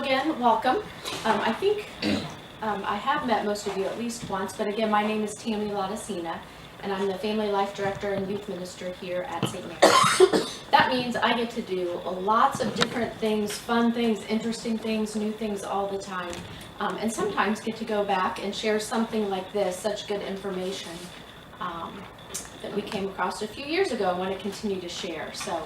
Again, welcome. I think I have met most of you at least once, but again, my name is Tammy Latacina, and I'm the Family Life Director and Youth Minister here at St. Mary's. That means I get to do lots of different things, fun things, interesting things, new things all the time, and sometimes get to go back and share something like this, such good information that we came across a few years ago and want to continue to share. So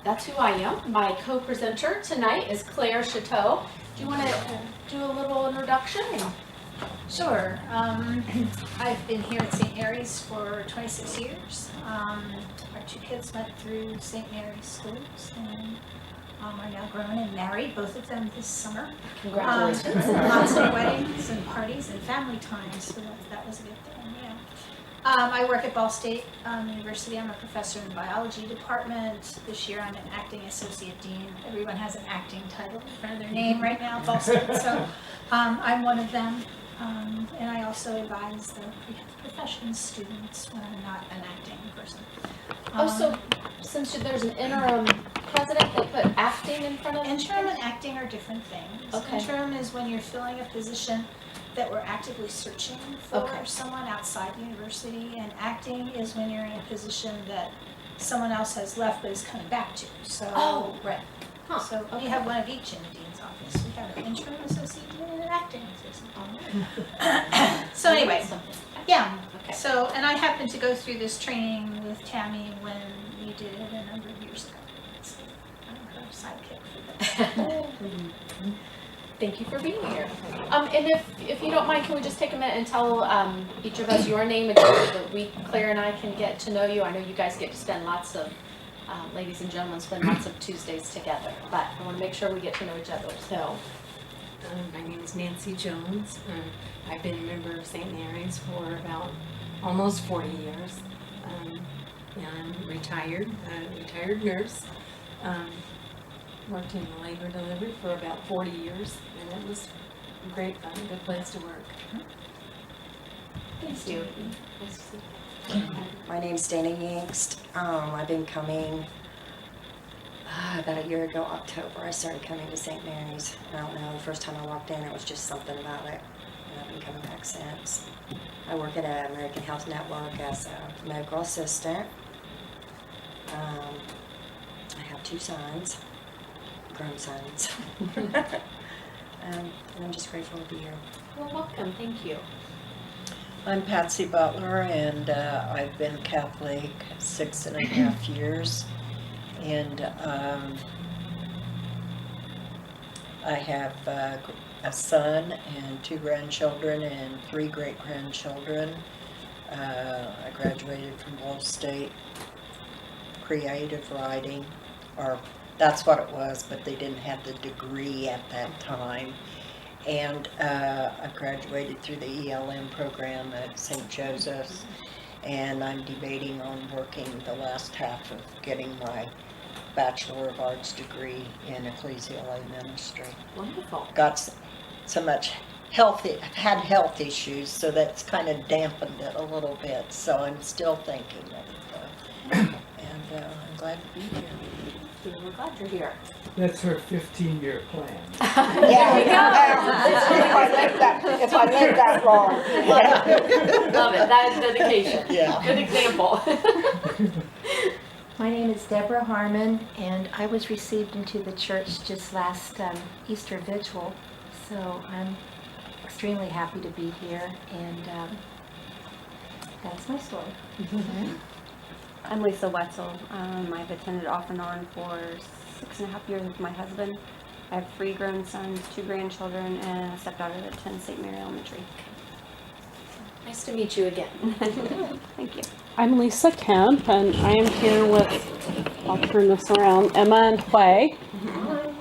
that's who I am. My co-presenter tonight is Claire Chateau. Do you want to do a little introduction? Sure. I've been here at St. Mary's for 26 years. Our two kids went through St. Mary's schools and are now grown and married, both of them this summer. Congratulations. Lots of weddings and parties and family times, so that was a good thing, yeah. I work at Ball State University. I'm a professor in the biology department. This year I'm an acting associate dean. Everyone has an acting title in front of their name right now at Ball State, so I'm one of them. And I also advise the profession students when I'm not an acting person. So since there's an interim president, they put acting in front of it? Interim and acting are different things. Okay. Interim is when you're filling a position that we're actively searching for someone outside the university, and acting is when you're in a position that someone else has left but is coming back to. So, right. Huh. So we have one of each in the dean's office. We have an interim associate dean and an acting assistant. So anyway, yeah. Okay. So, and I happened to go through this training with Tammy when we did it a number of years ago. So I'm her sidekick for that. Thank you for being here. And if you don't mind, can we just take a minute and tell each of us your name and so that Claire and I can get to know you. I know you guys get to spend lots of, ladies and gentlemen, spend lots of Tuesdays together, but I want to make sure we get to know each other. So, my name is Nancy Jones. I've been a member of St. Mary's for about almost 40 years. I'm retired nurse. Worked in labor delivery for about 40 years, and it was great fun, a good place to work. thank you. My name's Dana Yingst. I've been coming about a year ago, October. I started coming to St. Mary's. I don't know, the first time I walked in, it was just something about it, and I've been coming back since. I work at American Health Network as a medical assistant. I have 2 sons. Grown sons. And I'm just grateful to be here. Well, welcome. Thank you. I'm Patsy Butler, and I've been Catholic 6.5 years, and I have a son and 2 grandchildren and 3 great-grandchildren. I graduated from Ball State creative writing, or that's what it was, but they didn't have the degree at that time. And I graduated through the ELM program at St. Joseph's, and I'm debating on working the last half of getting my Bachelor of Arts degree in ecclesial lay ministry. Wonderful. Got so much health issues, so that's kind of dampened it a little bit. So I'm still thinking of it, and I'm glad to be here. We're glad you're here. That's her 15-year plan. If I live that long. Love it. That is dedication. Yeah. Good example. My name is Deborah Harmon, and I was received into the church just last Easter Vigil, so I'm extremely happy to be here, and that's my story. I'm Lisa Wetzel. I've attended off and on for 6.5 years with my husband. I have 3 grown sons, 2 grandchildren, and a stepdaughter that attends St. Mary Elementary. Nice to meet you again. Thank you. I'm Lisa Kemp, and I am here with, I'll turn this around, Emma and Hui.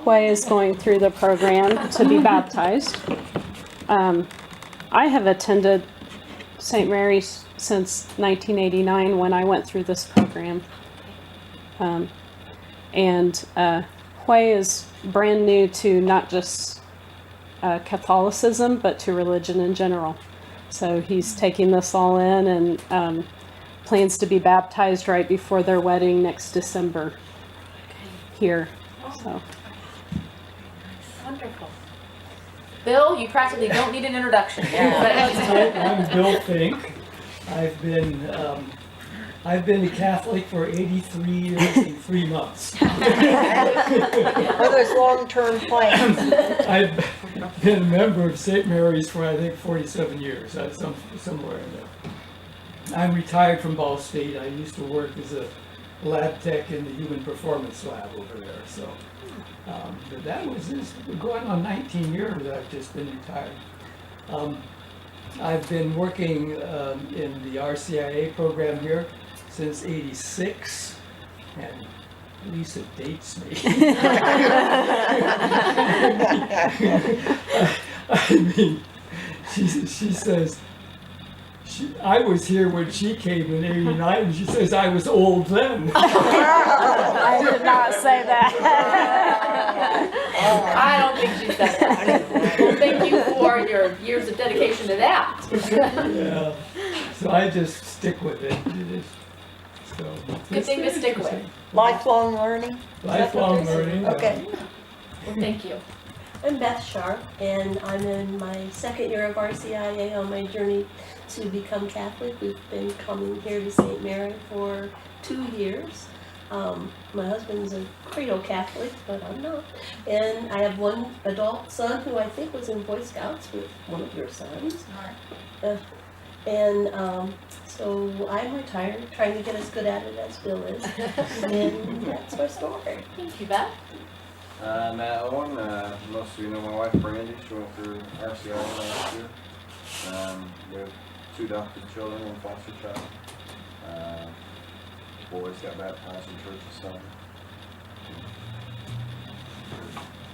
Hui is going through the program to be baptized. I have attended St. Mary's since 1989 when I went through this program. Hui is brand new to not just Catholicism, but to religion in general. So he's taking this all in and plans to be baptized right before their wedding next December here. So Wonderful. Bill, you practically don't need an introduction. I'm Bill Fink. I've been a Catholic for 83 years and 3 months. What are those long-term plans? I've been a member of St. Mary's for, I think, 47 years, somewhere in there. I'm retired from Ball State. I used to work as a lab tech in the Human Performance Lab over there. So but that was just going on 19 years. I've just been retired. I've been working in the RCIA program here since '86, and Lisa dates me. I mean, she says, I was here when she came in '89, and she says I was old then. I did not say that. I don't think she said that. Well, thank you for your years of dedication to that. Yeah. So I just stick with it. So, Good thing to stick with. interesting. Lifelong learning? Lifelong learning. Okay. Well, thank you. I'm Beth Sharp, and I'm in my second year of RCIA on my journey to become Catholic. We've been coming here to St. Mary for 2 years. My husband's a credo Catholic, but I'm not. And I have one adult son who I think was in Boy Scouts with one of your sons. So I'm retired, trying to get as good at it as Bill is. And that's our story. Thank you, Beth. Matt Owen, most of you know my wife Brandy. She went through RCIA last year. We have 2 adopted children, 1 foster child. Boys got baptized in church this summer.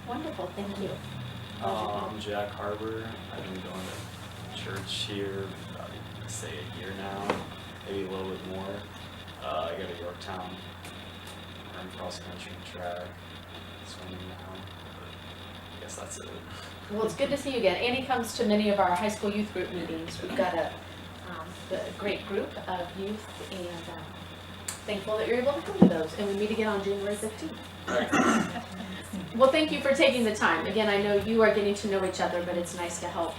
Wonderful, thank you. I'm Jack Harbor. I've been going to church here about, say, a year now, maybe a little bit more. I go to Yorktown, run cross country and track, swimming now. But I guess that's it. Well, it's good to see you again. Annie comes to many of our high school youth group meetings. We've got a great group of youth, and thankful that you're able to come to those. And we meet again on January 15th. Well, thank you for taking the time. Again, I know you are getting to know each other, but it's nice to help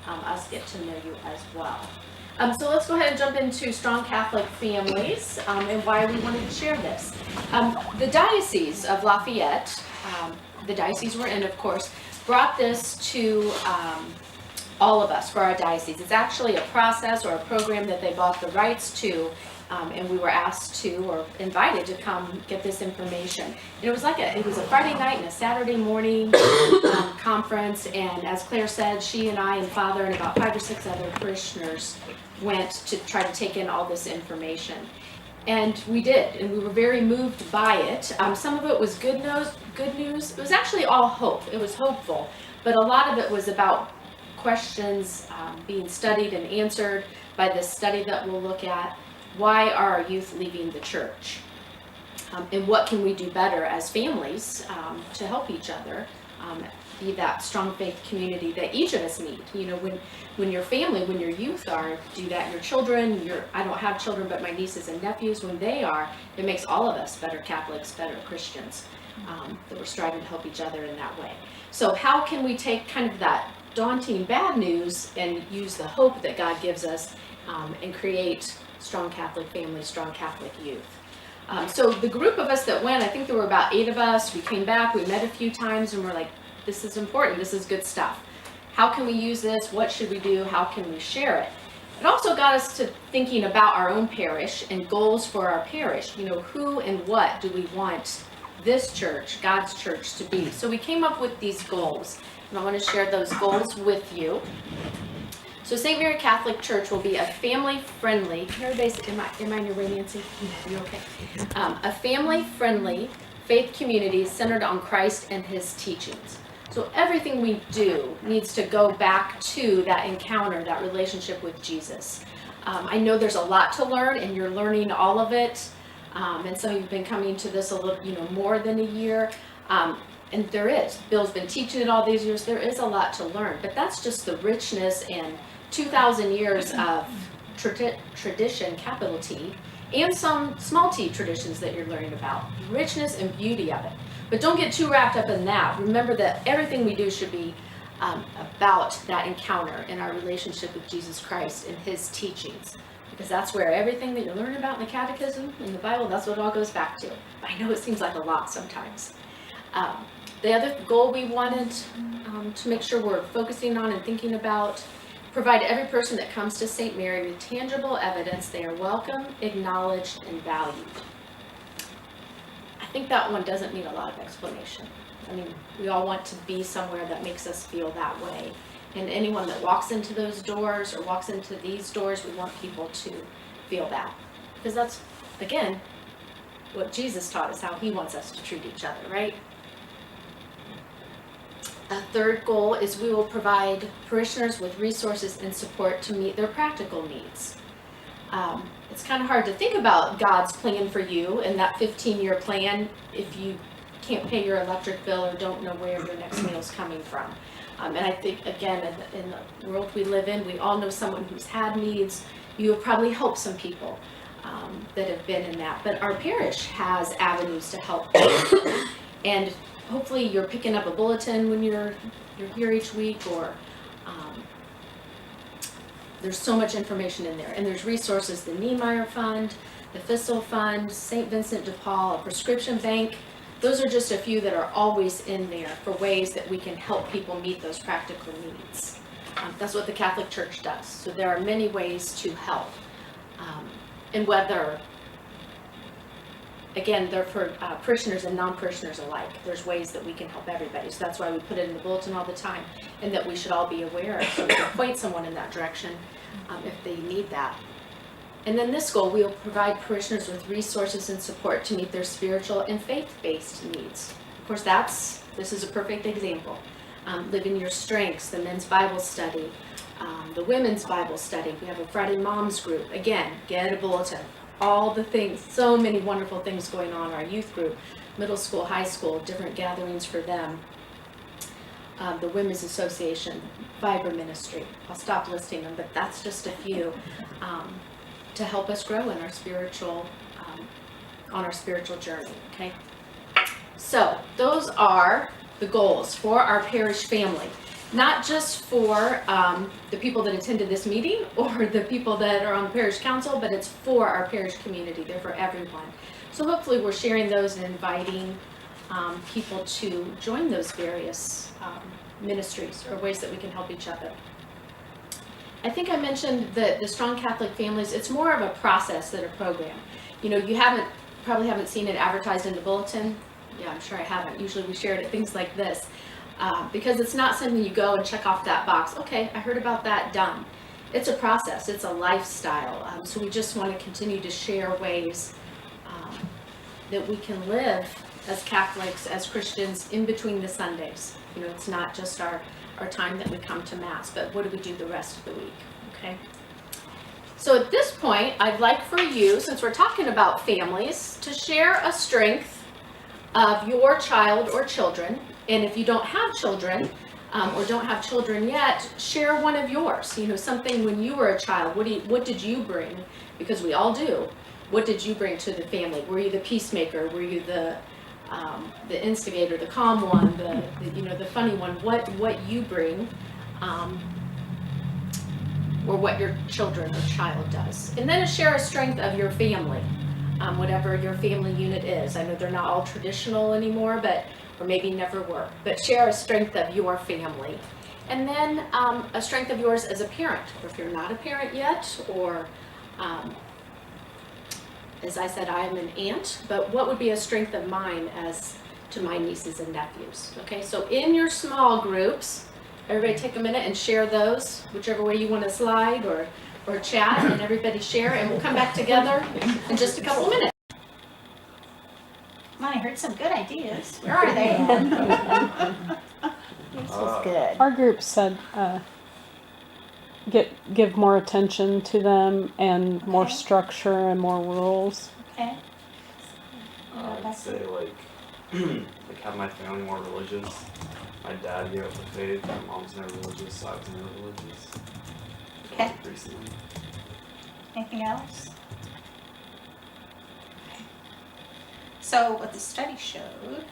us get to know you as well. So let's go ahead and jump into Strong Catholic Families and why we wanted to share this. The Diocese of Lafayette, the diocese we're in, of course, brought this to all of us for our diocese. It's actually a process or a program that they bought the rights to, and we were asked to or invited to come get this information. And it was it was a Friday night and a Saturday morning conference, and as Claire said, she and I and Father and about 5 or 6 other parishioners went to try to take in all this information. And we did, and we were very moved by it. Some of it was good news. It was actually all hope. It was hopeful, but a lot of it was about questions being studied and answered by this study that we'll look at. Why are our youth leaving the church? And what can we do better as families to help each other be that strong faith community that each of us need? You know, when your family, when your youth are, do that, your children, I don't have children, but my nieces and nephews, when they are, it makes all of us better Catholics, better Christians, that we're striving to help each other in that way. So how can we take kind of that daunting bad news and use the hope that God gives us and create strong Catholic families, strong Catholic youth? So the group of us that went, I think there were about 8 of us. We came back, we met a few times, and we're like, this is important, this is good stuff. How can we use this? What should we do? How can we share it? It also got us to thinking about our own parish and goals for our parish. You know, who and what do we want this church, God's church, to be? So we came up with these goals, and I want to share those goals with you. So St. Mary Catholic Church will be a family-friendly, am I in your way, Nancy? You okay? A family-friendly faith community centered on Christ and His teachings. So everything we do needs to go back to that encounter, that relationship with Jesus. I know there's a lot to learn, and you're learning all of it. And some of you've been coming to this a little, more than a year. And there is. Bill's been teaching it all these years. There is a lot to learn, but that's just the richness and 2,000 years of tradition, capital T, and some small t traditions that you're learning about. Richness and beauty of it. But don't get too wrapped up in that. Remember that everything we do should be about that encounter in our relationship with Jesus Christ and his teachings. Because that's where everything that you learn about in the catechism, in the Bible, that's what it all goes back to. I know it seems like a lot sometimes. The other goal we wanted to make sure we're focusing on and thinking about, provide every person that comes to St. Mary with tangible evidence they are welcome, acknowledged, and valued. I think that one doesn't need a lot of explanation. I mean, we all want to be somewhere that makes us feel that way. And anyone that walks into those doors or walks into these doors, we want people to feel that. Because that's, again, what Jesus taught us, how he wants us to treat each other, right? A third goal is we will provide parishioners with resources and support to meet their practical needs. It's kind of hard to think about God's plan for you and that 15-year plan if you can't pay your electric bill or don't know where your next meal is coming from. And I think, again, in the world we live in, we all know someone who's had needs. You have probably helped some people that have been in that. But our parish has avenues to help them. And hopefully you're picking up a bulletin when you're here each week, or there's so much information in there. And there's resources, the Niemeyer Fund, the Thistle Fund, St. Vincent de Paul, a prescription bank. Those are just a few that are always in there for ways that we can help people meet those practical needs. That's what the Catholic Church does. So there are many ways to help. And whether, again, they're for parishioners and non-parishioners alike. There's ways that we can help everybody. So that's why we put it in the bulletin all the time, and that we should all be aware of, so we can point someone in that direction if they need that. And then this goal, we will provide parishioners with resources and support to meet their spiritual and faith-based needs. Of course, this is a perfect example. Live in Your Strengths, the men's Bible study, the women's Bible study. We have a Friday Moms group. Again, get a bulletin. All the things, so many wonderful things going on. Our youth group, middle school, high school, different gatherings for them. The Women's Association, Fiber Ministry. I'll stop listing them, but that's just a few. To help us grow in our spiritual, on our spiritual journey, okay? So those are the goals for our parish family, not just for the people that attended this meeting or the people that are on the parish council, but it's for our parish community. They're for everyone. So hopefully we're sharing those and inviting people to join those various ministries or ways that we can help each other. I think I mentioned that the Strong Catholic Families, it's more of a process than a program. You know, you probably haven't seen it advertised in the bulletin. Yeah, I'm sure I haven't. Usually we share it at things like this because it's not something you go and check off that box. Okay, I heard about that, done. It's a process, it's a lifestyle. So we just want to continue to share ways that we can live as Catholics, as Christians in between the Sundays. You know, it's not just our time that we come to Mass, but what do we do the rest of the week, okay? So at this point, I'd like for you, since we're talking about families, to share a strength of your child or children. And if you don't have children, or don't have children yet, share one of yours. You know, something when you were a child, what did you bring? Because we all do. What did you bring to the family? Were you the peacemaker? Were you the instigator, the calm one, the funny one? What you bring, or what your children or child does. And then share a strength of your family, whatever your family unit is. I know they're not all traditional anymore, or maybe never were, but share a strength of your family. And then a strength of yours as a parent, or if you're not a parent yet, or as I said, I am an aunt, but what would be a strength of mine as to my nieces and nephews? Okay, so in your small groups, everybody take a minute and share those, whichever way you want to slide or chat, and everybody share, and we'll come back together in just a couple of minutes. Well, I heard some good ideas. Where are they? This was good. Our group said give more attention to them and more Okay. structure and more rules. Okay. I'd say like have my family more religious. My dad gave up the faith. My mom's never religious, so I was never religious. Okay. Recently. Anything else? Okay. So what the study showed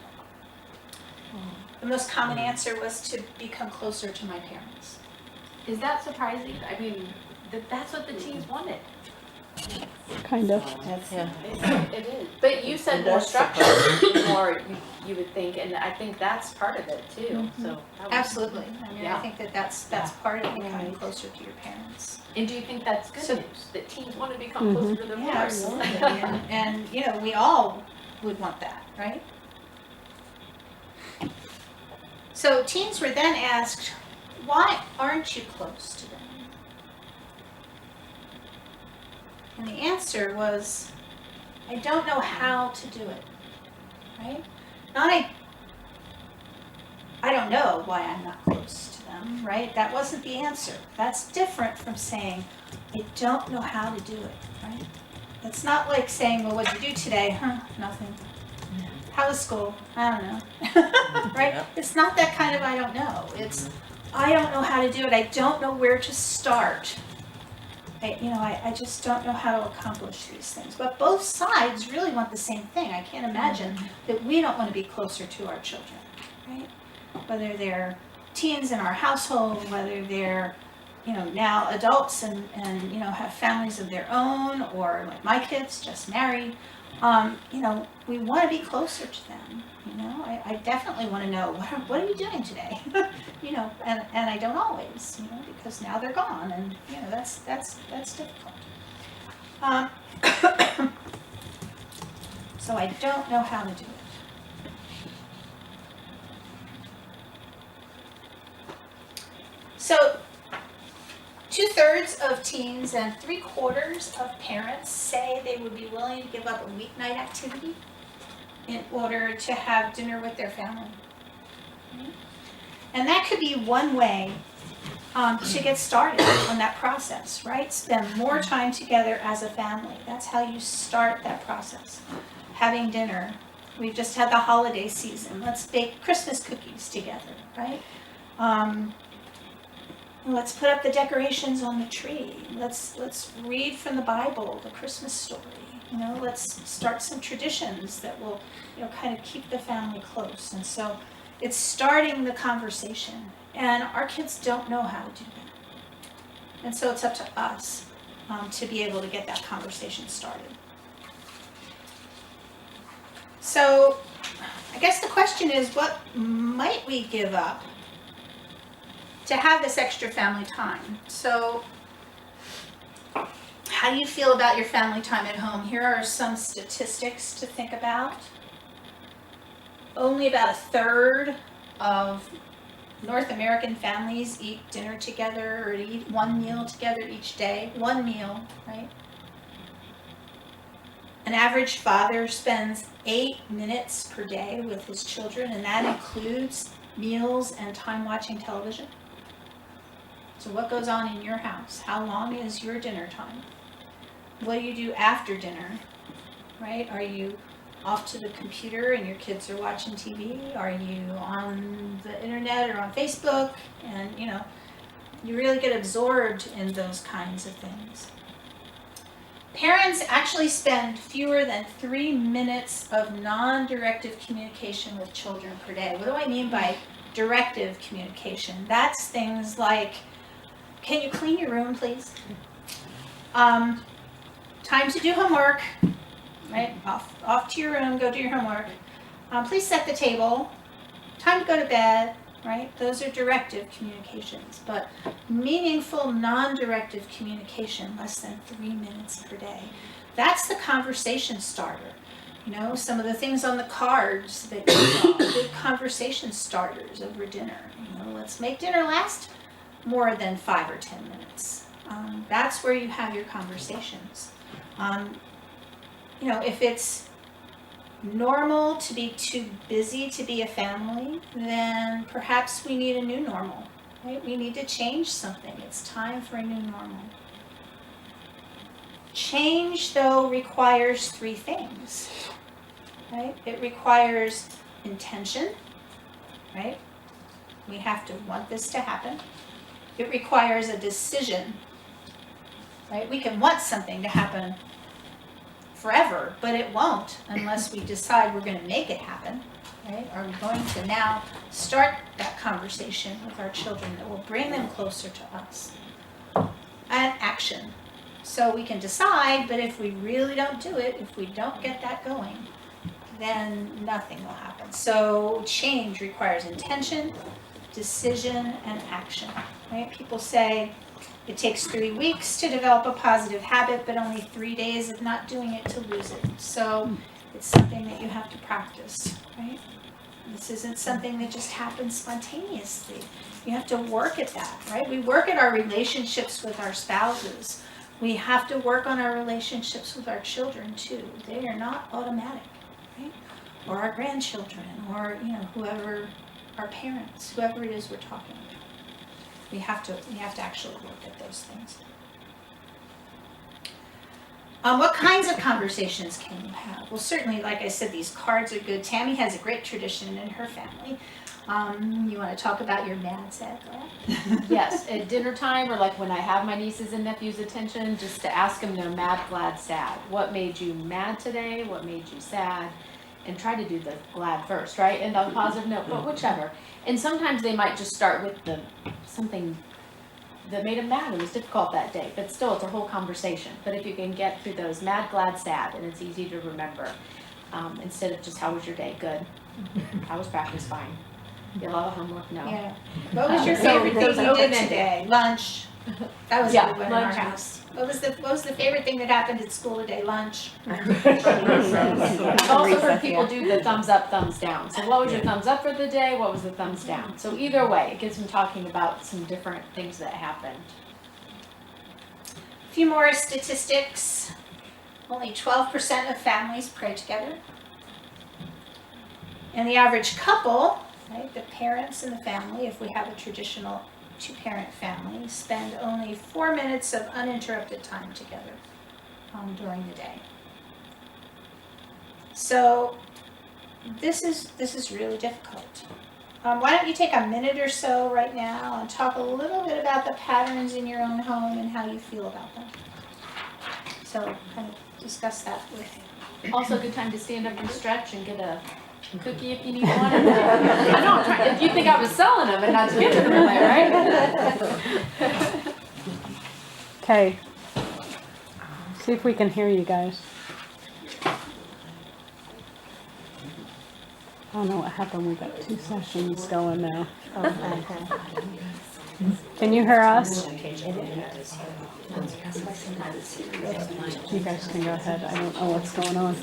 The most common answer was to become closer to my parents. Is that surprising? I mean, that's what the teens wanted. Kind of. It is. But you said more structure, more you would think, and I think that's part of it too. So that was- Absolutely. I mean, I Yeah. think that's part of becoming closer to your parents. And do you think that's good So- news that teens want to become closer to their Yeah, parents? absolutely. And you know, we all would want that, right? So teens were then asked, why aren't you close to them? And the answer was, I don't know how to do it, right? Not I don't know why I'm not close to them, right? That wasn't the answer. That's different from saying, I don't know how to do it, right? It's not like saying, well, what'd you do today? Huh, nothing. How was school? I don't know, right? It's not that kind of I don't know. It's, I don't know how to do it. I don't know where to start. I just don't know how to accomplish these things. But both sides really want the same thing. I can't imagine that we don't want to be closer to our children, right? Whether they're teens in our household, whether they're, now adults and have families of their own, or like my kids just married, we want to be closer to them. I definitely want to know, what are you doing today? And I don't always, because now they're gone, and that's difficult. So I don't know how to do it. So 2/3 of teens and 3/4 of parents say they would be willing to give up a weeknight activity in order to have dinner with their family. And that could be one way to get started on that process, right? Spend more time together as a family. That's how you start that process. Having dinner. We've just had the holiday season. Let's bake Christmas cookies together, right? Let's put up the decorations on the tree. Let's read from the Bible, the Christmas story. Let's start some traditions that will, kind of keep the family close. And so it's starting the conversation. And our kids don't know how to do that. And so it's up to us to be able to get that conversation started. So I guess the question is, what might we give up to have this extra family time? So how do you feel about your family time at home? Here are some statistics to think about. Only about 1/3 of North American families eat dinner together or eat one meal together each day. One meal, right? An average father spends 8 minutes per day with his children, and that includes meals and time watching television. So what goes on in your house? How long is your dinner time? What do you do after dinner, right? Are you off to the computer and your kids are watching TV? Are you on the internet or on Facebook? And, you really get absorbed in those kinds of things. Parents actually spend fewer than 3 minutes of non-directive communication with children per day. What do I mean by directive communication? That's things like, can you clean your room, please? Time to do homework, right? Off to your room, go do your homework. Please set the table. Time to go to bed, right? Those are directive communications, but meaningful non-directive communication, less than 3 minutes per day. That's the conversation starter. Some of the things on the cards that you saw, good conversation starters over dinner. Let's make dinner last more than 5 or 10 minutes. That's where you have your conversations. If it's normal to be too busy to be a family, then perhaps we need a new normal, right? We need to change something. It's time for a new normal. Change, though, requires 3 things, right? It requires intention, right? We have to want this to happen. It requires a decision, right? We can want something to happen forever, but it won't unless we decide we're going to make it happen. right? Are we going to now start that conversation with our children that will bring them closer to us? And action. So we can decide, but if we really don't do it, if we don't get that going, then nothing will happen. So change requires intention, decision, and action, right? People say it takes 3 weeks to develop a positive habit, but only 3 days of not doing it to lose it. So it's something that you have to practice, right? This isn't something that just happens spontaneously. You have to work at that, right? We work at our relationships with our spouses. We have to work on our relationships with our children too. They are not automatic, right? Or our grandchildren, or whoever, our parents, whoever it is we're talking about. We have to actually look at those things. What kinds of conversations can you have? Well, certainly, like I said, these cards are good. Tammy has a great tradition in her family. You want to talk about your mad, sad, glad? Yes, at dinner time, or like when I have my nieces and nephews' attention, just to ask them their mad, glad, sad. What made you mad today? What made you sad? And try to do the glad first, right? And on a positive note, but whichever. And sometimes they might just start with something that made them mad. It was difficult that day, but still, it's a whole conversation. But if you can get through those mad, glad, sad, and it's easy to remember, instead of just how was your day? Good. How was practice? Fine. Did a lot of homework? No. Yeah. What was your favorite thing you did today? Lunch. That was a good one in our house. What was the favorite thing that happened at school today? Lunch. I've also heard people do the thumbs up, thumbs down. So what was your thumbs up for the day? What was the thumbs down? So either way, it gets them talking about some different things that happened. A few more statistics. Only 12% of families pray together. And the average couple, right, the parents in the family, if we have a traditional 2-parent family, spend only 4 minutes of uninterrupted time together during the day. So this is really difficult. Why don't you take a minute or so right now and talk a little bit about the patterns in your own home and how you feel about them. So kind of discuss that with you. Also a good time to stand up and stretch and get a cookie if you need one. I know, if you think I was selling them and not giving them away, right? Okay. See if we can hear you guys. I don't know what happened. We got 2 sessions going now. Can you hear us? You guys can go ahead. I don't know what's going on.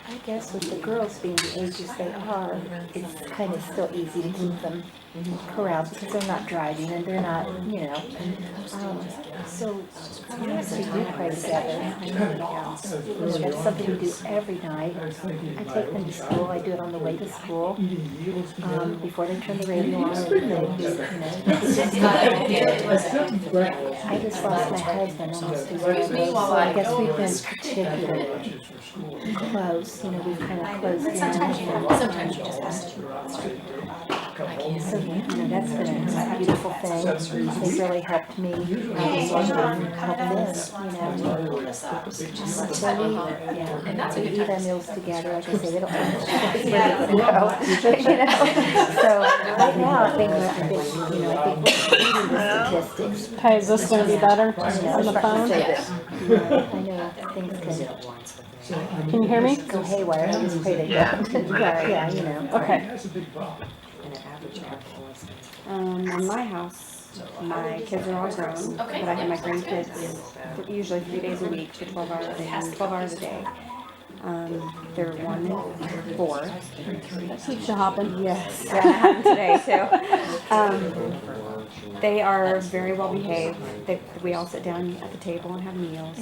I guess with the girls being the ages they are, it's kind of still easy to keep them corralled because they're not driving and they're not, so yes, we do pray together. That's something we do every night. I take them to school. I do it on the way to school. Before they turn the radio on, I just lost my husband almost a year ago, so I guess we've been particularly close. We've kind of closed in. Sometimes you just ask. So, that's been a beautiful thing. They've really helped me. Help them, And that's a we good eat time. our meals together. Like I say, they don't So right now, I think we're reading the statistics. Hey, is this going to be better on the phone? I know things can Can you hear me? go haywire. I just pray they don't. Yeah. Okay. That's a big problem. In my house, my kids are all grown, but I have my grandkids usually 3 days a week for 12 hours a day. They're 1 and 4. That keeps you hopping. Yes, that happened today too. They are very well behaved. We all sit down at the table and have meals.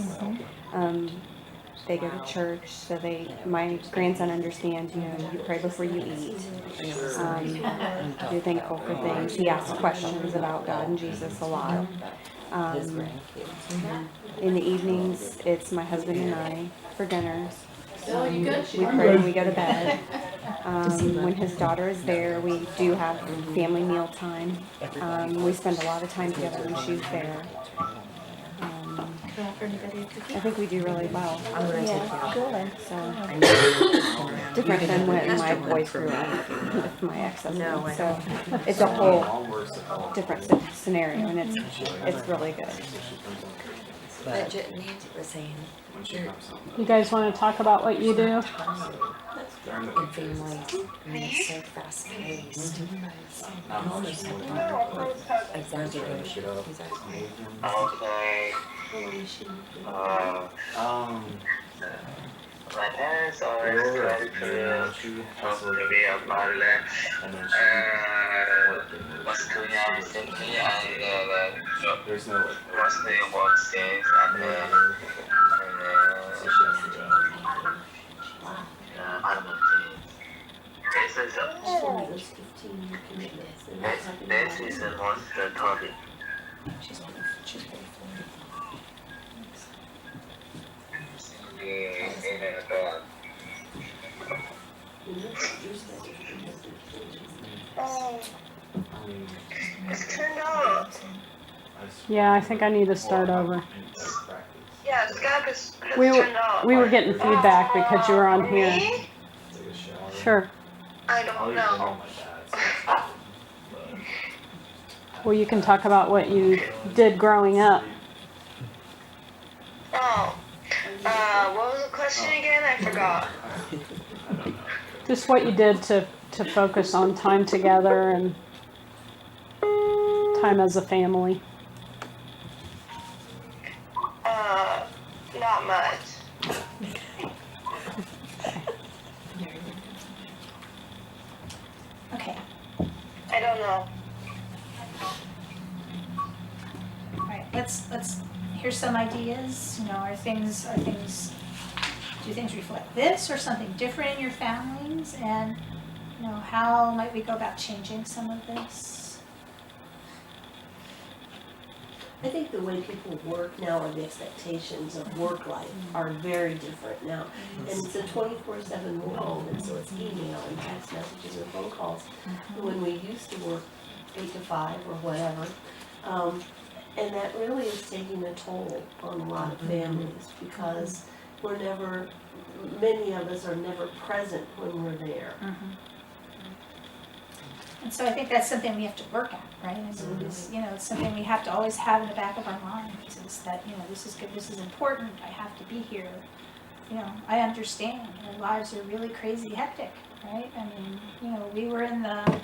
They go to church, so my grandson understands, you pray before you eat. You're thankful for things. He asks questions about God and Jesus a lot. In the evenings, it's my husband and I for dinner. Oh, you good? We pray when we go to bed. When his daughter is there, we do have family meal time. We spend a lot of time together when she's there. offer anybody a cookie? I think we do really well. I'm gonna take Yeah, you. good. So I know. different than when my Just boys for grew me, up if you will. with my ex-husband. No, I So don't. it's a whole Mom works at home. different scenario, and it's really good. But But Nancy was saying, when she comes home, You guys want to talk about what you do? during the in families, and it's so fast paced. not much is what time. Exactly. Get up, Exactly. make them. Okay. My parents are trying to talk to me about that. And then she worked in What's going on recently and there's no like what's the work things and so she has to go. I don't know things. This is a monster topic. I mean, It's turned off. Yeah, I think I need to start over. Yeah, Skype is We were turned off. we were getting feedback because you were on here. Me? Take a shower. Sure. I I'll don't usually know. call my dad. But Well, you can talk about what you did growing up. Oh. What was the question again? I forgot. I don't know. Just what you did to focus on time together and time as a family. Not much. Okay, I don't know. all right, let's, here's some ideas, you know, do things reflect this or something different in your families? And, you know, how might we go about changing some of this? I think the way people work now, or the expectations of work life, are very different now. And it's a 24/7 world, and so it's email and text messages and phone calls. When we used to work 8 to 5 or whatever, and that really is taking a toll on a lot of families, because we're never, many of us are never present when we're there. And so I think that's something we have to work at, right? I mean, it's, you know, it's something we have to always have in the back of our minds, is that, you know, this is good, this is important, I have to be here. You know, I understand, our lives are really crazy hectic, right? I mean, you know, we were in the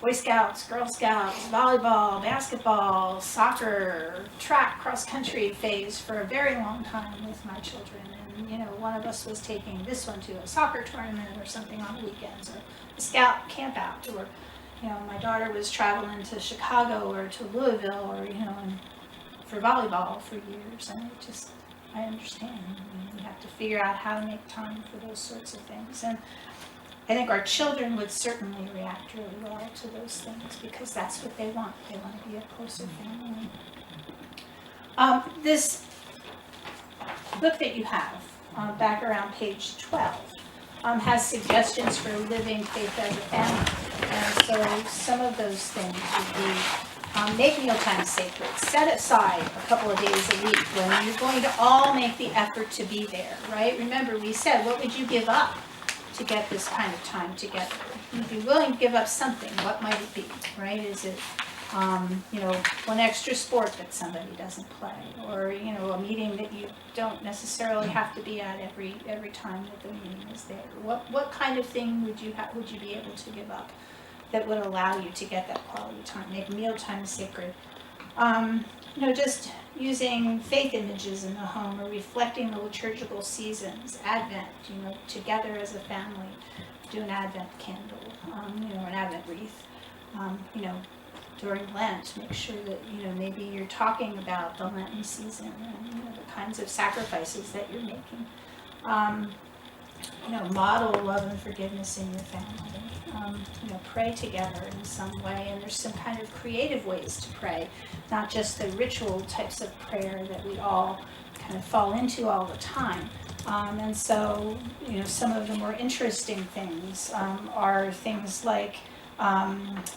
Boy Scouts, Girl Scouts, volleyball, basketball, soccer, track, cross country phase for a very long time with my children. And, you know, one of us was taking this one to a soccer tournament or something on the weekends, or a scout camp out, or, you know, my daughter was traveling to Chicago or to Louisville, or, you know, and for volleyball for years. And it just, I understand. I mean, we have to figure out how to make time for those sorts of things. And I think our children would certainly react really well to those things, because that's what they want. They want to be a closer family. This book that you have, back around page 12, has suggestions for living faith as a family. And so some of those things would be, make mealtime sacred. Set aside a couple of days a week when you're going to all make the effort to be there, right? Remember, we said, what would you give up to get this kind of time together? You'd be willing to give up something. What might it be, right? Is it, you know, one extra sport that somebody doesn't play, or, you know, a meeting that you don't necessarily have to be at every time that the meeting is there? What kind of thing would you be able to give up that would allow you to get that quality time? Make mealtime sacred. You know, just using faith images in the home, or reflecting the liturgical seasons, Advent, you know, together as a family, do an Advent candle, you know, an Advent wreath, you know, during Lent, make sure that, you know, maybe you're talking about the Lenten season and, you know, the kinds of sacrifices that you're making. You know, model love and forgiveness in your family. You know, pray together in some way, and there's some kind of creative ways to pray, not just the ritual types of prayer that we all kind of fall into all the time. And so, you know, some of the more interesting things are things like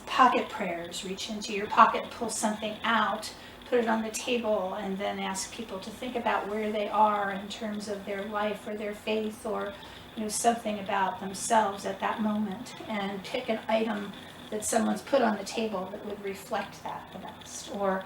pocket prayers. Reach into your pocket, pull something out, put it on the table and then ask people to think about where they are in terms of their life or their faith, or something about themselves at that moment, and pick an item that someone's put on the table that would reflect that the best. Or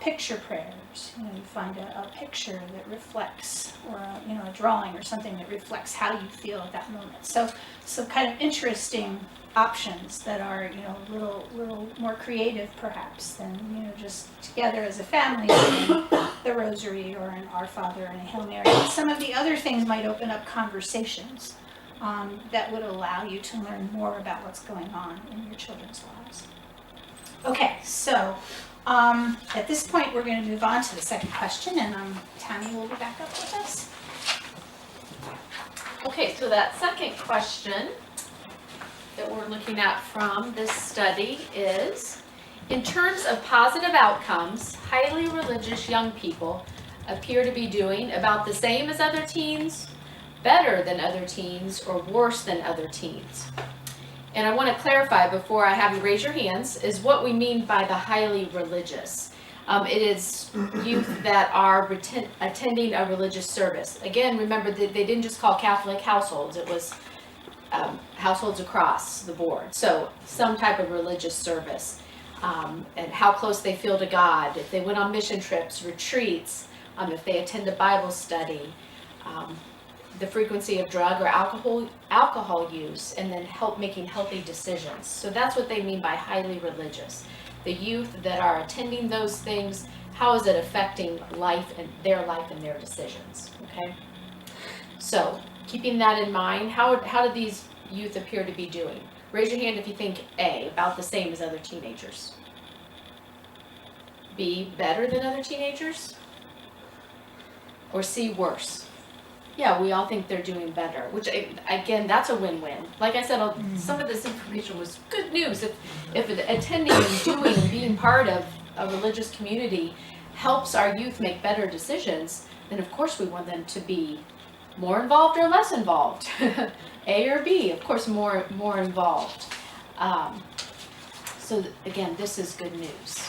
picture prayers. You find a picture that reflects, or a drawing or something that reflects how you feel at that moment. So kind of interesting options that are a little more creative perhaps than just together as a family doing the rosary or an Our Father and a Hail Mary. But some of the other things might open up conversations that would allow you to learn more about what's going on in your children's lives. Okay, so at this point we're going to move on to the second question, and Tammy will be back up with us. Okay, so that second question that we're looking at from this study is, in terms of positive outcomes, highly religious young people appear to be doing about the same as other teens, better than other teens, or worse than other teens. And I want to clarify before I have you raise your hands, is what we mean by the highly religious. It is youth that are attending a religious service. Again, remember that they didn't just call Catholic households, it was households across the board. So some type of religious service, and how close they feel to God, if they went on mission trips, retreats, if they attend a Bible study, the frequency of drug or alcohol use, and then making healthy decisions. So that's what they mean by highly religious. The youth that are attending those things, how is it affecting life and their decisions, okay? So keeping that in mind, how do these youth appear to be doing? Raise your hand if you think A, about the same as other teenagers. B, better than other teenagers? Or C, worse? Yeah, we all think they're doing better, which again, that's a win-win. Like I said, some of this information was good news. If attending and doing and being part of a religious community helps our youth make better decisions, then of course we want them to be more involved or less involved. A or B, of course more involved. So again, this is good news.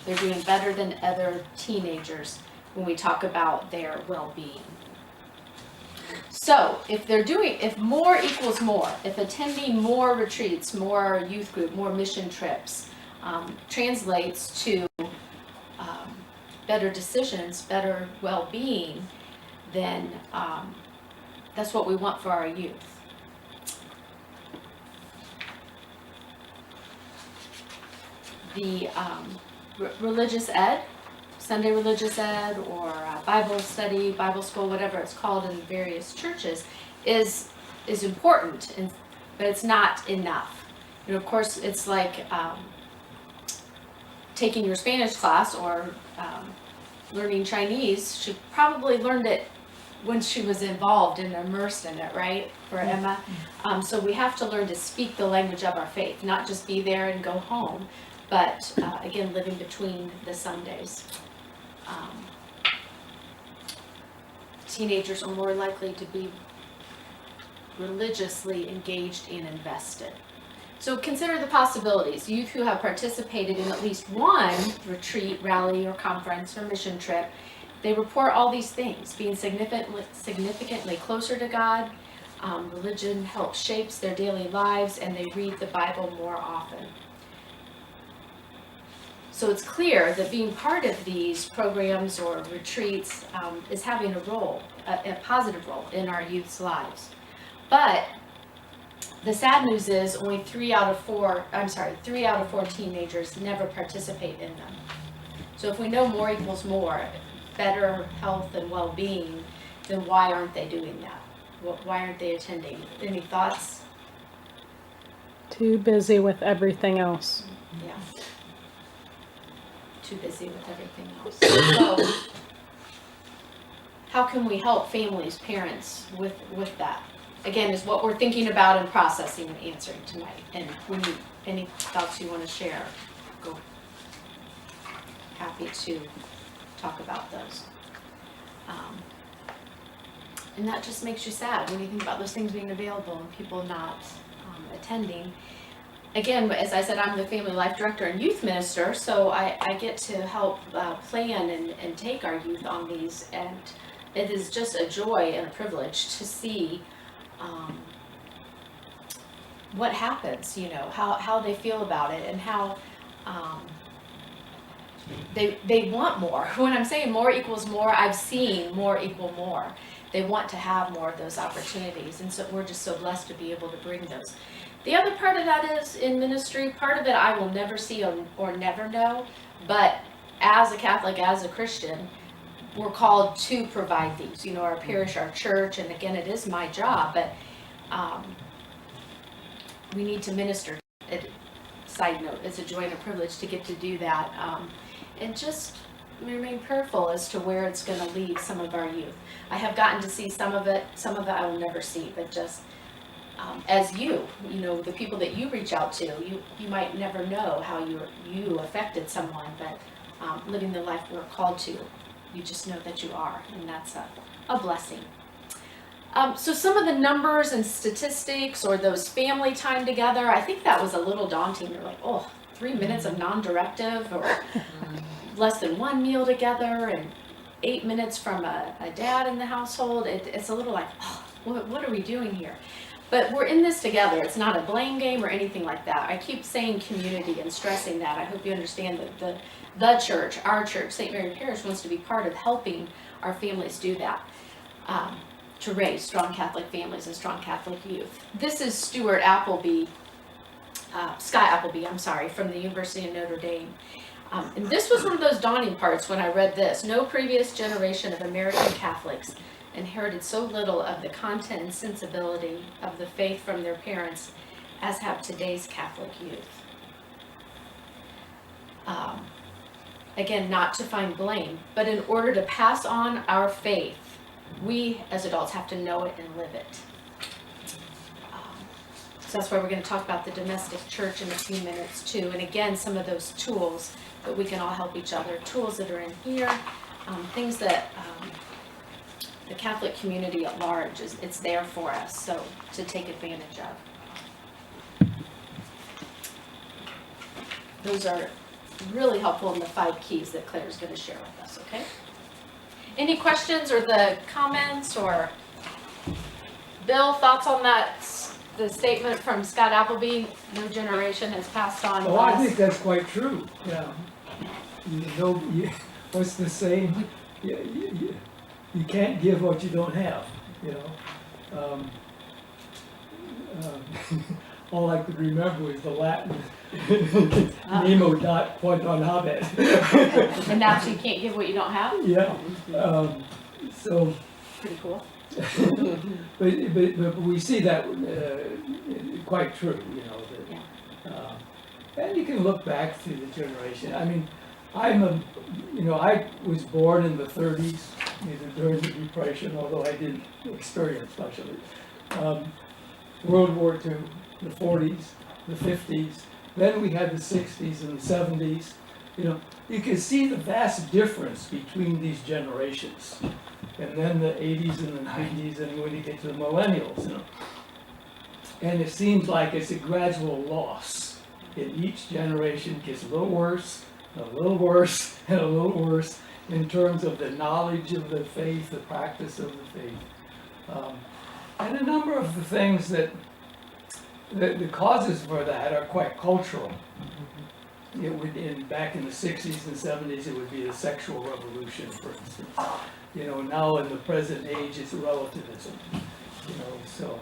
They're doing better than other teenagers when we talk about their well-being. So if more equals more, if attending more retreats, more youth group, more mission trips translates to better decisions, better well-being, then that's what we want for our youth. The religious ed, Sunday religious ed, or Bible study, Bible school, whatever it's called in various churches, is important, but it's not enough. Of course, it's like taking your Spanish class or learning Chinese. She probably learned it when she was involved and immersed in it, right, for Emma? So we have to learn to speak the language of our faith, not just be there and go home, but again, living between the Sundays. Teenagers are more likely to be religiously engaged and invested. So consider the possibilities. Youth who have participated in at least one retreat, rally, or conference or mission trip, they report all these things: being significantly closer to God, religion helps shapes their daily lives, and they read the Bible more often. So it's clear that being part of these programs or retreats is having a role, a positive role in our youth's lives. But the sad news is only 3 out of 4 teenagers never participate in them. So if we know more equals more, better health and well-being, then why aren't they doing that? Why aren't they attending? Any thoughts? Too busy with everything else. Yeah. Too busy with everything else. So how can we help families, parents with that? Again, is what we're thinking about and processing and answering tonight. And when any thoughts you want to share, go. Happy to talk about those. And that just makes you sad when you think about those things being available and people not attending. again, as I said, I'm the family life director and youth minister, so I get to help plan and take our youth on these, and it is just a joy and a privilege to see what happens, how they feel about it, and how they want more. When I'm saying more equals more, I've seen more equal more. They want to have more of those opportunities, and so we're just so blessed to be able to bring those. The other part of that is in ministry, part of it I will never see or never know, but as a Catholic, as a Christian, we're called to provide these, our parish, our church, and again, it is my job, but we need to minister. Side note, it's a joy and a privilege to get to do that, and just remain prayerful as to where it's going to lead some of our youth. I have gotten to see some of it I will never see, but just as the people that you reach out to, you might never know how you affected someone, but living the life we're called to, you just know that you are, and that's a blessing. So some of the numbers and statistics, or those family time together, I think that was a little daunting. You're like, 3 minutes of non-directive, or less than one meal together, and 8 minutes from a dad in the household. It's a little like, what are we doing here? But we're in this together. It's not a blame game or anything like that. I keep saying community and stressing that. I hope you understand that the church, our church, St. Mary Parish, wants to be part of helping our families do that, to raise strong Catholic families and strong Catholic youth. This is Scott Appleby, from the University of Notre Dame. And this was one of those daunting parts when I read this. No previous generation of American Catholics inherited so little of the content and sensibility of the faith from their parents as have today's Catholic youth. Again, not to find blame, but in order to pass on our faith, we as adults have to know it and live it. So that's why we're going to talk about the domestic church in a few minutes too. And again, some of those tools that we can all help each other, tools that are in here, things that the Catholic community at large, it's there for us, so to take advantage of. Those are really helpful in the 5 keys that Claire's going to share with us, okay? Any questions or the comments, or Bill, thoughts on that, the statement from Scott Appleby, no generation has passed on Oh, less? I think that's quite true, yeah. What's the saying? You can't give what you don't have, all I could remember was the Latin, nemo dat quod non habet. And now you can't give what you don't have? Yeah, so, Pretty cool. but we see that quite true, and you can look back through the generation. I mean, I was born in the 30s, during the Depression, although I didn't experience much of it. World War II, the 40s, the 50s, then we had the 60s and the 70s. You can see the vast difference between these generations. And then the 80s and the 90s, and when you get to the millennials, And it seems like it's a gradual loss. In each generation gets a little worse, and a little worse, and a little worse in terms of the knowledge of the faith, the practice of the faith. And a number of the things that the causes for that are quite cultural. It would, back in the 60s and 70s, it would be the sexual revolution, for instance. Now in the present age, it's relativism. So.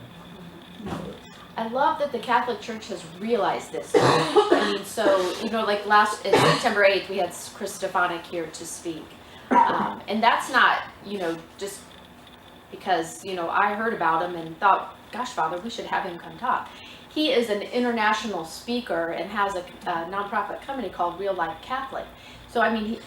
I love that the Catholic Church has realized this. I mean, so, like September 8th, we had Chris Stefanik here to speak. And that's not, just because, I heard about him and thought, gosh, Father, we should have him come talk. He is an international speaker and has a nonprofit company called Real Life Catholic. So, I mean,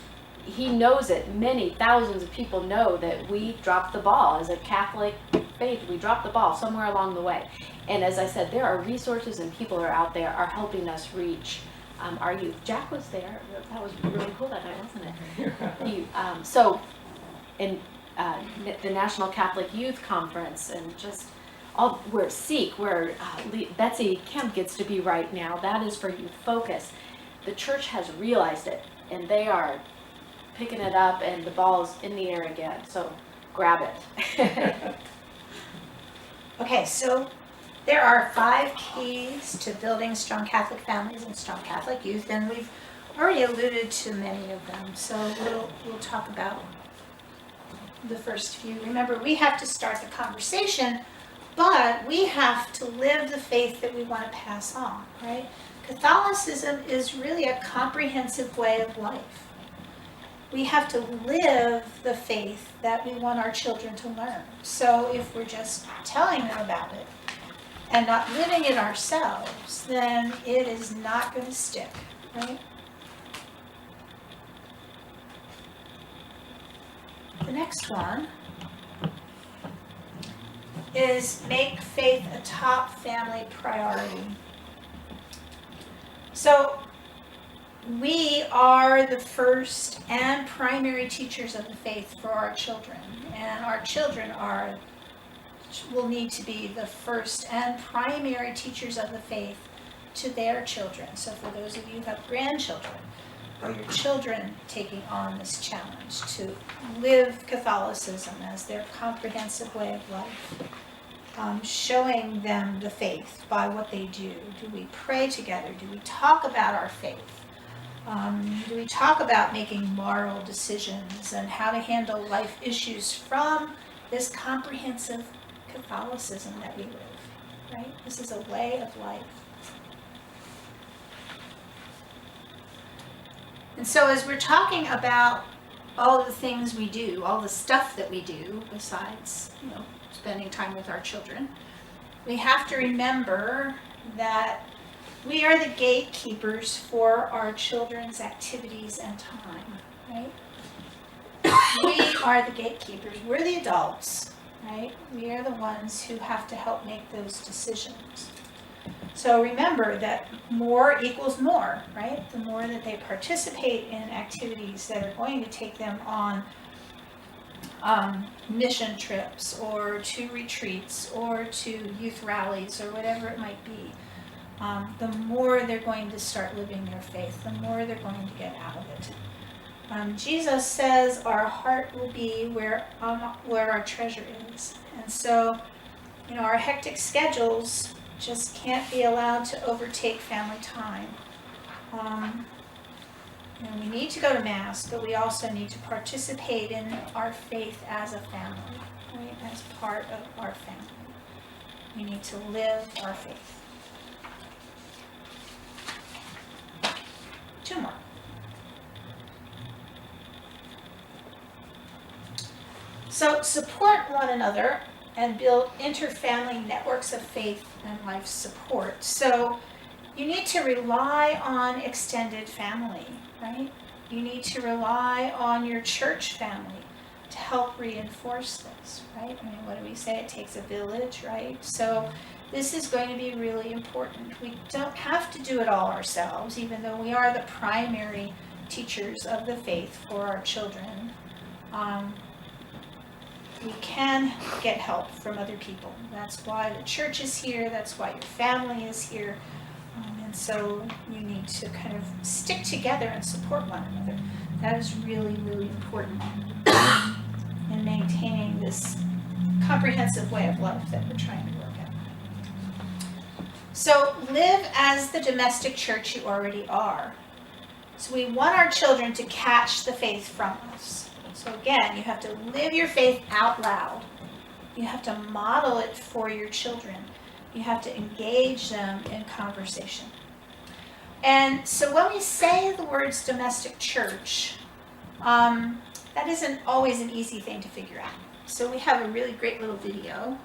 he knows it. Many thousands of people know that we dropped the ball as a Catholic faith. We dropped the ball somewhere along the way. And as I said, there are resources and people are out there are helping us reach our youth. Jack was there. That was really cool that night, wasn't it? The National Catholic Youth Conference, and just where Seek, where Betsy Kemp gets to be right now, that is for youth focus. The church has realized it, and they are picking it up, and the ball's in the air again. So grab it. Okay, so there are 5 keys to building strong Catholic families and strong Catholic youth, and we've already alluded to many of them. So we'll talk about the first few. Remember, we have to start the conversation, but we have to live the faith that we want to pass on, right? Catholicism is really a comprehensive way of life. We have to live the faith that we want our children to learn. So if we're just telling them about it and not living it ourselves, then it is not going to stick, right? The next one is make faith a top family priority. So we are the first and primary teachers of the faith for our children, and our children will need to be the first and primary teachers of the faith to their children. So for those of you who have grandchildren, or your children taking on this challenge to live Catholicism as their comprehensive way of life, showing them the faith by what they do. Do we pray together? Do we talk about our faith? Do we talk about making moral decisions and how to handle life issues from this comprehensive Catholicism that we live, right? This is a way of life. And so as we're talking about all the things we do, all the stuff that we do, besides, spending time with our children, we have to remember that we are the gatekeepers for our children's activities and time, right? We are the gatekeepers. We're the adults, right? We are the ones who have to help make those decisions. So remember that more equals more, right? The more that they participate in activities that are going to take them on mission trips or to retreats or to youth rallies or whatever it might be, the more they're going to start living their faith, the more they're going to get out of it. Jesus says our heart will be where our treasure is. And so, our hectic schedules just can't be allowed to overtake family time. We need to go to Mass, but we also need to participate in our faith as a family, right? As part of our family. We need to live our faith. 2 more. So support one another and build inter-family networks of faith and life support. So you need to rely on extended family, right? You need to rely on your church family to help reinforce this, right? What do we say? It takes a village, right? So this is going to be really important. We don't have to do it all ourselves, even though we are the primary teachers of the faith for our children. We can get help from other people. That's why the church is here. That's why your family is here. And so you need to kind of stick together and support one another. That is really, really important in maintaining this comprehensive way of life that we're trying to work at. So live as the domestic church you already are. So we want our children to catch the faith from us. So again, you have to live your faith out loud. You have to model it for your children. You have to engage them in conversation. And so when we say the words domestic church, that isn't always an easy thing to figure out. So we have a really great little video.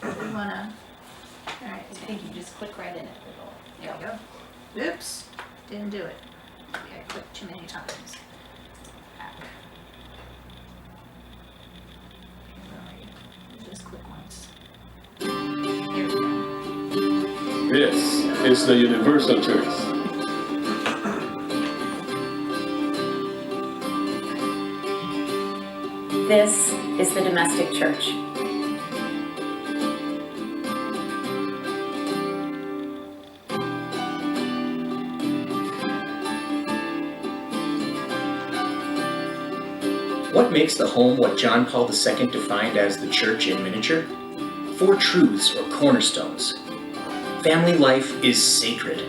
We want to, all right, I think you just click right in it. there we go. Oops, didn't do it. Okay, I clicked too many times. Back. Just click once. Here we go. This is the Universal Church. This is the domestic church. What makes the home what John Paul II defined as the church in miniature? 4 truths or cornerstones. Family life is sacred.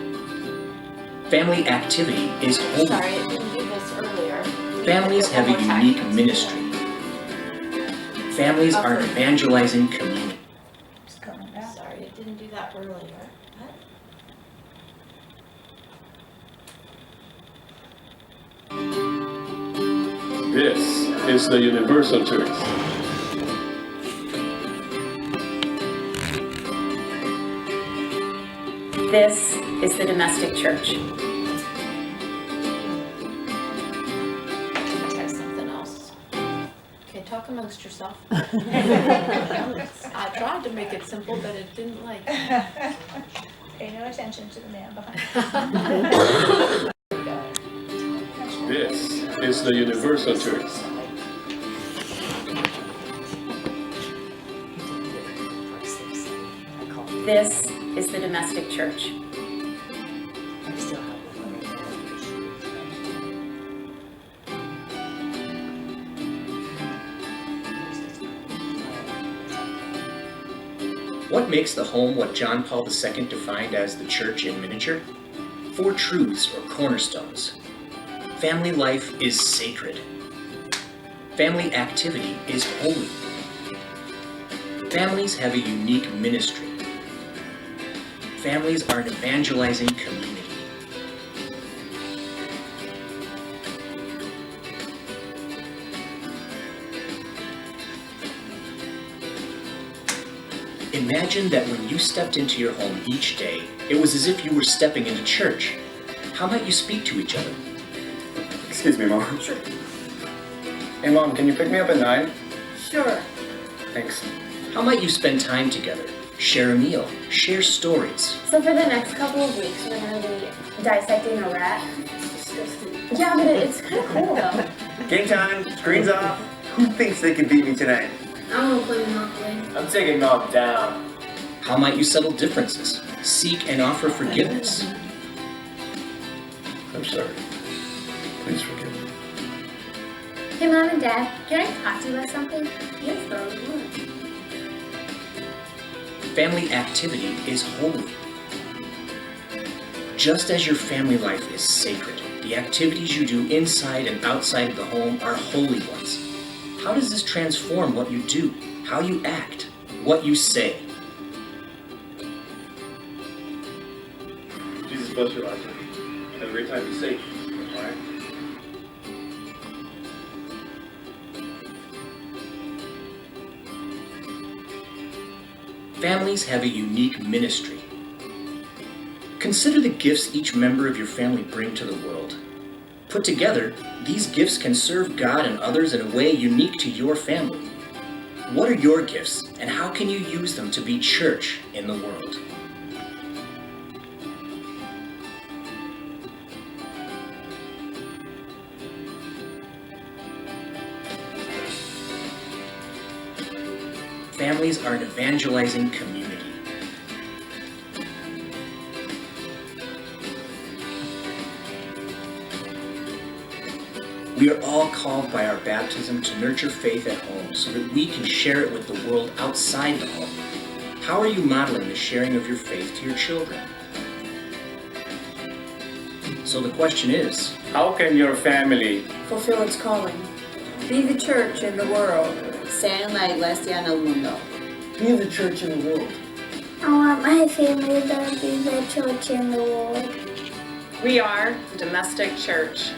Family activity is holy. Sorry, I didn't do this earlier. Families have a One more time. unique ministry. Families are an evangelizing community. Just going back. Sorry, I didn't do that earlier. This is the universal church. This is the domestic church. Try something else. Okay, talk amongst yourself. I tried to make it simple, but it didn't like. Pay no attention to the man behind. This is the universal church. This is the domestic church. What makes the home what John Paul II defined as the church in miniature? 4 truths or cornerstones. Family life is sacred. Family activity is holy. Families have a unique ministry. Families are an evangelizing community. Imagine that when you stepped into your home each day, it was as if you were stepping into church. How might you speak to each other? Excuse me, Mom. Sure. Hey, Mom, can you pick me up at 9? Sure. Thanks. How might you spend time together? Share a meal, share stories. So for the next couple of weeks, we're going to be dissecting a rat. Yeah, but it's kind of cool though. Game time, screens off. Who thinks they can beat me tonight? I want to play Monopoly. I'm taking Mom down. How might you settle differences? Seek and offer forgiveness. I'm sorry. Please forgive me. Hey, Mom and Dad, can I talk to you about something? Yes, though. Family activity is holy. Just as your family life is sacred, the activities you do inside and outside of the home are holy ones. How does this transform what you do, how you act, what you say? Jesus bless your life. Have a great time. Be safe. All right? Families have a unique ministry. Consider the gifts each member of your family bring to the world. Put together, these gifts can serve God and others in a way unique to your family. What are your gifts, and how can you use them to be church in the world? Families are an evangelizing community. We are all called by our baptism to nurture faith at home so that we can share it with the world outside the home. How are you modeling the sharing of your faith to your children? So the question is, how can your family fulfill its calling? Be the church in the world. Sean la iglesia en el mundo. Be the church in the world. I want my family to be the church in the world. We are the domestic church.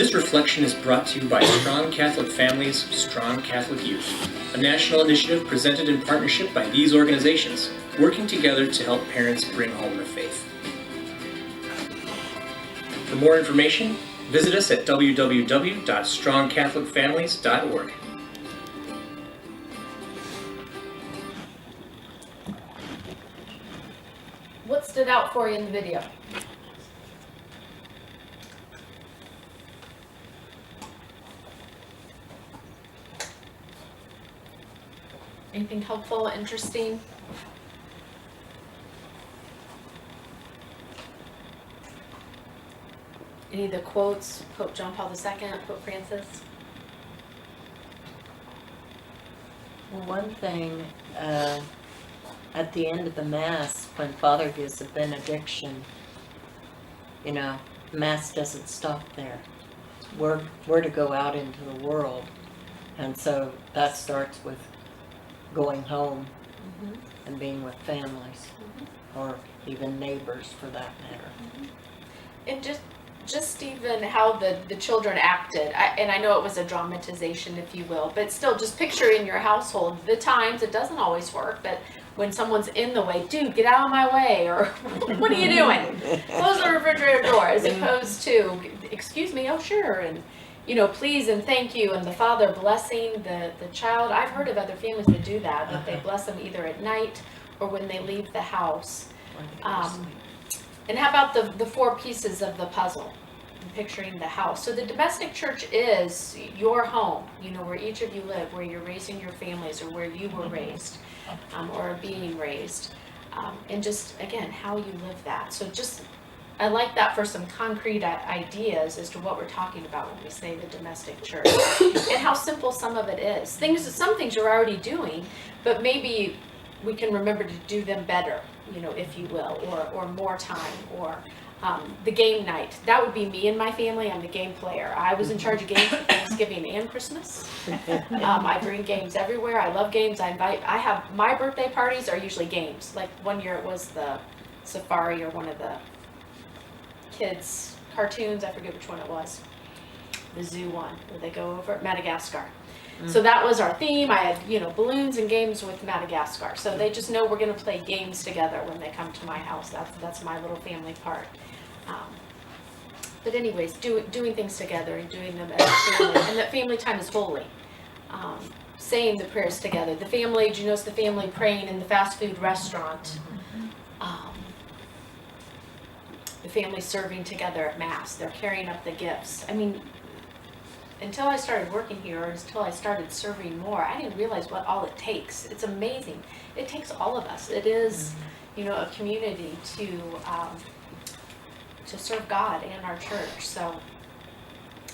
this reflection is brought to you by Strong Catholic Families, Strong Catholic Youth, a national initiative presented in partnership by these organizations, working together to help parents bring home the faith. For more information, visit us at www.strongcatholicfamilies.org. What stood out for you in the video? Anything helpful, interesting? Any of the quotes, Pope John Paul II, Pope Francis? Well, one thing, at the end of the Mass, when Father gives the benediction, you know, Mass doesn't stop there. We're to go out into the world. And so that starts with going home and being with families, or even neighbors for that matter. And just even how the children acted, and I know it was a dramatization, if you will, but still, just picture in your household the times, it doesn't always work, but when someone's in the way, dude, get out of my way, or what are you doing? Close the refrigerator door, as opposed to, excuse me, oh sure, and please and thank you, and the father blessing the child. I've heard of other families that do that they bless them either at night or when they leave the house. And how about the four pieces of the puzzle, picturing the house? So the domestic church is your home, where each of you live, where you're raising your families, or where you were raised, or are being raised. And just, again, how you live that. So I like that for some concrete ideas as to what we're talking about when we say the domestic church, and how simple some of it is. Some things you're already doing, but maybe we can remember to do them better, if you will, or more time, or the game night. That would be me and my family. I'm the game player. I was in charge of games for Thanksgiving and Christmas. I bring games everywhere. I love games. I have my birthday parties are usually games. Like one year it was the Safari, or one of the kids' cartoons. I forget which one it was. The zoo one, where they go over Madagascar. So that was our theme. I had, balloons and games with Madagascar. So they just know we're going to play games together when they come to my house. That's my little family part. But anyways, doing things together and doing them as a family. And that family time is holy. Saying the prayers together. The family, do you notice the family praying in the fast food restaurant? The family serving together at Mass. They're carrying up the gifts. I mean, until I started working here, or until I started serving more, I didn't realize what all it takes. It's amazing. It takes all of us. It is, a community to serve God and our church. So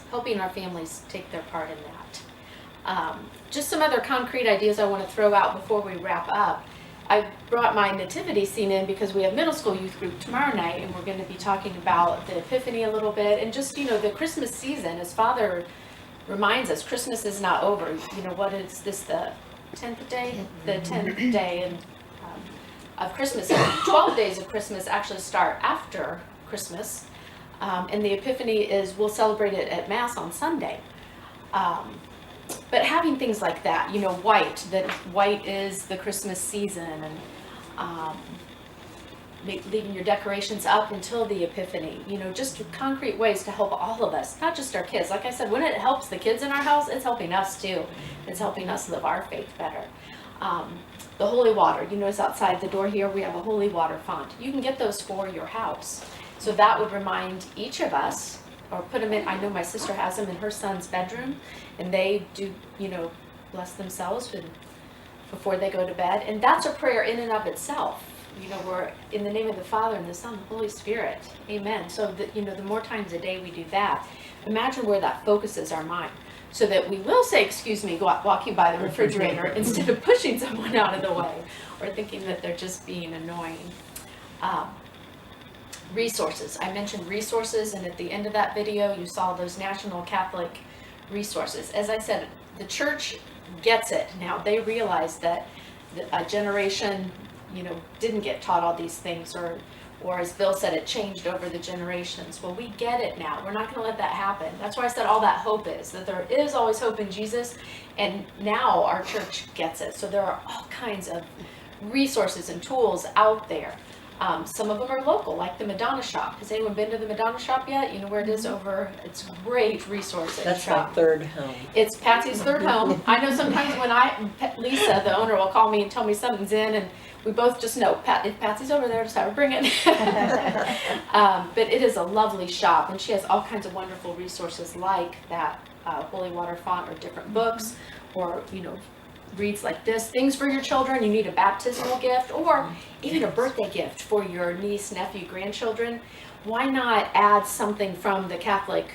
helping our families take their part in that. Just some other concrete ideas I want to throw out before we wrap up. I brought my nativity scene in because we have middle school youth group tomorrow night, and we're going to be talking about the Epiphany a little bit, and just, the Christmas season. As Father reminds us, Christmas is not over. What is this, the 10th day? The 10th day of Christmas. 12 days of Christmas actually start after Christmas, and the Epiphany we'll celebrate it at Mass on Sunday. But having things like that, white is the Christmas season, and leaving your decorations up until the Epiphany, just concrete ways to help all of us, not just our kids. Like I said, when it helps the kids in our house, it's helping us too. It's helping us live our faith better. The holy water, you notice outside the door here, we have a holy water font. You can get those for your house. So that would remind each of us, or put them in. I know my sister has them in her son's bedroom, and they do, bless themselves before they go to bed. And that's a prayer in and of itself. We're in the name of the Father and the Son and the Holy Spirit. Amen. So that, the more times a day we do that, imagine where that focuses our mind. So that we will say, excuse me, walking by the refrigerator instead of pushing someone out of the way, or thinking that they're just being annoying. Resources. I mentioned resources, and at the end of that video, you saw those National Catholic resources. As I said, the church gets it now. They realize that a generation, didn't get taught all these things, or as Bill said, it changed over the generations. Well, we get it now. We're not going to let that happen. That's why I said all that hope is, that there is always hope in Jesus, and now our church gets it. So there are all kinds of resources and tools out there. Some of them are local, like the Madonna Shop. Has anyone been to the Madonna Shop yet? You know where it is over? It's a great resource. That's my third home. It's Patsy's third home. I know sometimes when Lisa, the owner, will call me and tell me something's in, and we both just know, if Patsy's over there, just have her bring it. But it is a lovely shop, and she has all kinds of wonderful resources like that holy water font, or different books, or, reads like this: things for your children, you need a baptismal gift, or even a birthday gift for your niece, nephew, grandchildren. Why not add something from the Catholic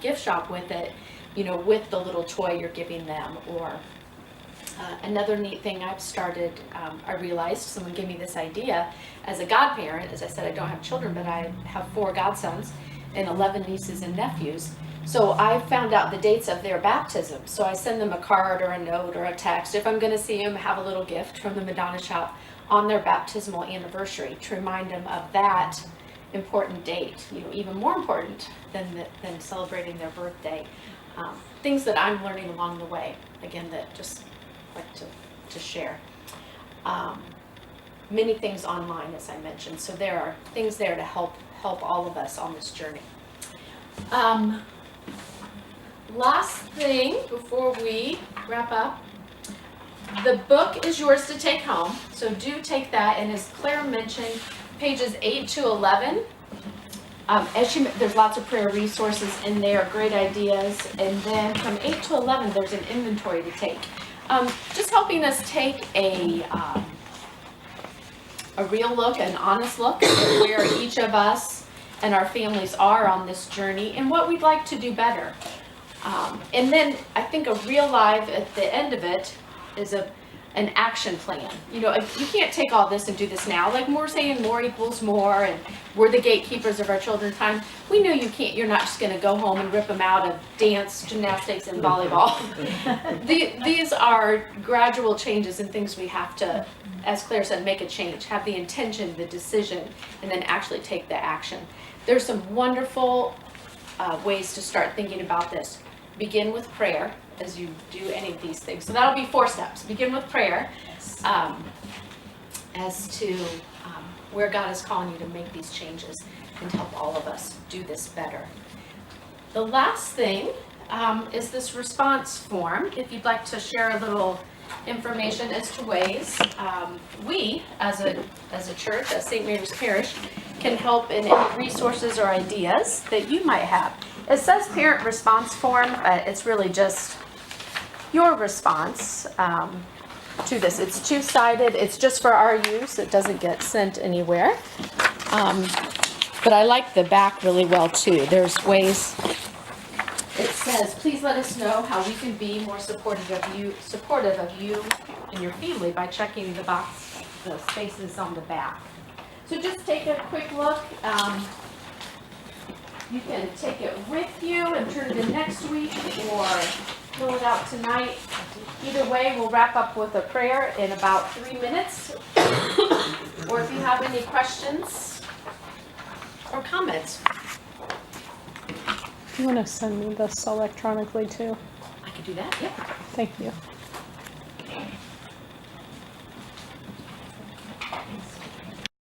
gift shop with it, with the little toy you're giving them? Or another neat thing I've started, I realized, someone gave me this idea as a godparent. As I said, I don't have children, but I have 4 godsons and 11 nieces and nephews. So I found out the dates of their baptisms. So I send them a card or a note or a text. If I'm going to see them, have a little gift from the Madonna shop on their baptismal anniversary to remind them of that important date, even more important than celebrating their birthday. Things that I'm learning along the way, again, that just like to share. Many things online, as I mentioned, so there are things there to help all of us on this journey. Last thing before we wrap up, the book is yours to take home, so do take that. And as Claire mentioned, pages 8 to 11, there's lots of prayer resources in there, great ideas. And then from 8 to 11, there's an inventory to take. Just helping us take a real look, an honest look at where each of us and our families are on this journey and what we'd like to do better. And then I think a real life at the end of it is an action plan. You can't take all this and do this now. Like we're saying, more equals more, and we're the gatekeepers of our children's time. We know you can't. You're not just going to go home and rip them out of dance, gymnastics, and volleyball. These are gradual changes and things we have to, as Claire said, make a change, have the intention, the decision, and then actually take the action. There's some wonderful ways to start thinking about this. Begin with prayer as you do any of these things. So that'll be 4 steps. Begin with prayer as to where God is calling you to make these changes and help all of us do this better. The last thing is this response form. If you'd like to share a little information as to ways we, as a church, as St. Mary's Parish, can help in any resources or ideas that you might have. It says parent response form. It's really just your response to this. It's 2-sided. It's just for our use. It doesn't get sent anywhere. But I like the back really well too. There's ways. It says, please let us know how we can be more supportive of you and your family by checking the spaces on the back. So just take a quick look. You can take it with you and turn it in next week or fill it out tonight. Either way, we'll wrap up with a prayer in about 3 minutes. Or if you have any questions or comments. You want to send me this electronically too? I could do that, yeah. Thank you.